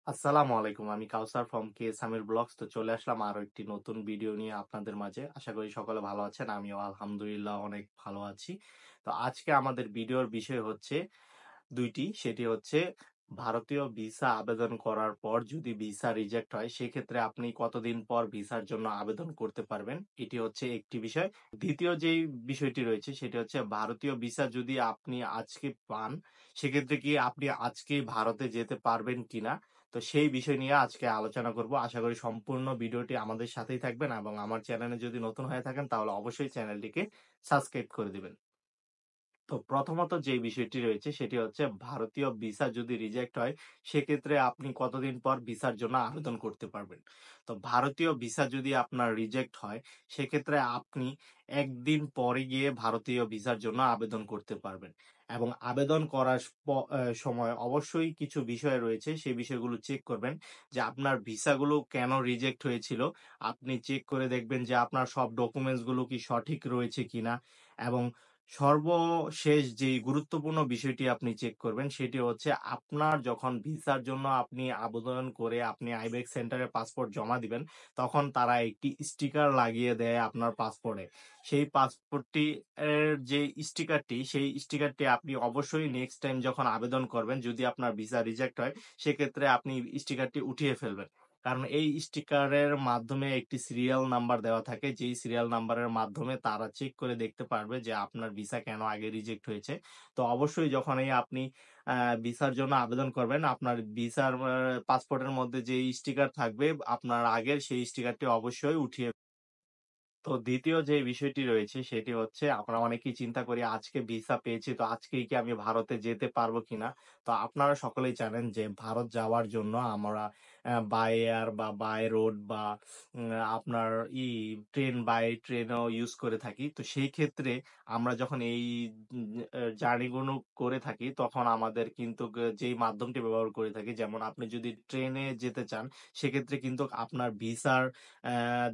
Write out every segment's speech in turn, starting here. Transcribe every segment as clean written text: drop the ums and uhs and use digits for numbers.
আসসালামু আলাইকুম। আমি কাউসার ফ্রম কে সামির ব্লগস। তো চলে আসলাম আরো একটি নতুন ভিডিও নিয়ে আপনাদের মাঝে। আশা করি সকলে ভালো আছেন। আমিও আলহামদুলিল্লাহ অনেক ভালো আছি। তো আজকে আমাদের ভিডিওর বিষয় হচ্ছে ২ টি। সেটি হচ্ছে ভারতীয় ভিসা আবেদন করার পর যদি ভিসা রিজেক্ট হয়, সেক্ষেত্রে আপনি কতদিন পর ভিসার জন্য আবেদন করতে পারবেন? এটি হচ্ছে একটি বিষয়। ২য় যেই বিষয়টি রয়েছে সেটি হচ্ছে ভারতীয় ভিসা যদি আপনি আজকে পান, সেক্ষেত্রে কি আপনি আজকেই ভারতে যেতে পারবেন কিনা? তো সেই বিষয় নিয়ে আজকে আলোচনা করব। আশা করি সম্পূর্ণ ভিডিওটি আমাদের সাথেই থাকবেন এবং আমার চ্যানেলে যদি নতুন হয়ে থাকেন তাহলে অবশ্যই চ্যানেলটিকে সাবস্ক্রাইব করে দিবেন। তো প্রথমত যে বিষয়টি রয়েছে সেটি হচ্ছে ভারতীয় ভিসা যদি রিজেক্ট হয়, সেক্ষেত্রে আপনি কতদিন পর ভিসার জন্য আবেদন করতে পারবেন। তো ভারতীয় ভিসা যদি আপনার রিজেক্ট হয়, সেক্ষেত্রে আপনি ১ দিন পরে গিয়ে ভারতীয় ভিসার জন্য আবেদন করতে পারবেন। এবং আবেদন করার সময় অবশ্যই কিছু বিষয় রয়েছে, সেই বিষয়গুলো চেক করবেন যে আপনার ভিসাগুলো কেন রিজেক্ট হয়েছিল। আপনি চেক করে দেখবেন যে আপনার সব ডকুমেন্টস গুলো কি সঠিক রয়েছে কিনা এবং সর্বশেষ যেই গুরুত্বপূর্ণ বিষয়টি আপনি চেক করবেন সেটি হচ্ছে আপনার যখন ভিসার জন্য আপনি আবেদন করে আপনি আইবেক্স সেন্টারে পাসপোর্ট জমা দিবেন, তখন তারা একটি স্টিকার লাগিয়ে দেয় আপনার পাসপোর্টে। সেই পাসপোর্টটি যে স্টিকারটি, সেই স্টিকারটি আপনি অবশ্যই নেক্সট টাইম যখন আবেদন করবেন, যদি আপনার ভিসা রিজেক্ট হয়, সেক্ষেত্রে আপনি স্টিকারটি উঠিয়ে ফেলবেন। কারণ এই স্টিকারের মাধ্যমে একটি সিরিয়াল নাম্বার দেওয়া থাকে, যেই সিরিয়াল নাম্বারের মাধ্যমে তারা চেক করে দেখতে পারবে যে আপনার ভিসা কেন আগে রিজেক্ট হয়েছে। তো অবশ্যই যখনই আপনি ভিসার জন্য আবেদন করবেন, আপনার ভিসার পাসপোর্টের মধ্যে যে স্টিকার থাকবে আপনার আগের, সেই স্টিকারটি অবশ্যই উঠিয়ে। তো ২য় যে বিষয়টি রয়েছে সেটি হচ্ছে আমরা অনেকেই চিন্তা করি আজকে ভিসা পেয়েছি তো আজকেই কি আমি ভারতে যেতে পারবো কিনা? তো আপনারা সকলেই জানেন যে ভারত যাওয়ার জন্য আমরা বাই এয়ার বা বাই রোড বা আপনার বাই ট্রেনও ইউজ করে থাকি। তো সেই ক্ষেত্রে আমরা যখন এই জার্নি গুলো করে থাকি তখন আমাদের কিন্তু যেই মাধ্যমটি ব্যবহার করে থাকি, যেমন আপনি যদি ট্রেনে যেতে চান, সেক্ষেত্রে কিন্তু আপনার ভিসার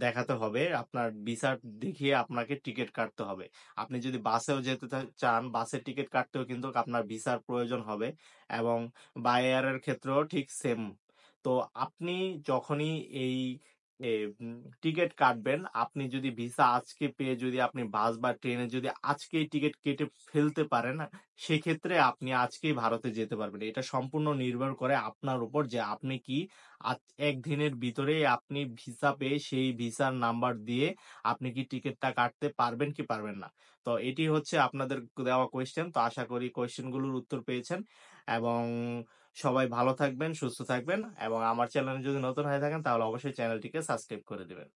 দেখাতে হবে। আপনার ভিসা দেখিয়ে আপনাকে টিকেট কাটতে হবে। আপনি যদি বাসেও যেতে চান, বাসের টিকেট কাটতেও কিন্তু আপনার ভিসার প্রয়োজন হবে এবং বাই এয়ারের ক্ষেত্রেও ঠিক সেম। তো আপনি যখনই এই এ টিকেট কাটবেন, আপনি যদি ভিসা আজকে পেয়ে যদি আপনি বাস বা ট্রেনে যদি আজকেই টিকেট কেটে ফেলতে পারেন, সেক্ষেত্রে আপনি আজকেই ভারতে যেতে পারবেন। এটা সম্পূর্ণ নির্ভর করে আপনার উপর যে আপনি কি ১ দিনের ভিতরেই আপনি ভিসা পেয়ে সেই ভিসার নাম্বার দিয়ে আপনি কি টিকেটটা কাটতে পারবেন কি পারবেন না। তো এটি হচ্ছে আপনাদের দেওয়া কোয়েশ্চেন। তো আশা করি কোয়েশ্চেন গুলোর উত্তর পেয়েছেন এবং সবাই ভালো থাকবেন, সুস্থ থাকবেন এবং আমার চ্যানেলে যদি নতুন হয়ে থাকেন তাহলে অবশ্যই চ্যানেলটিকে সাবস্ক্রাইব করে দিবেন।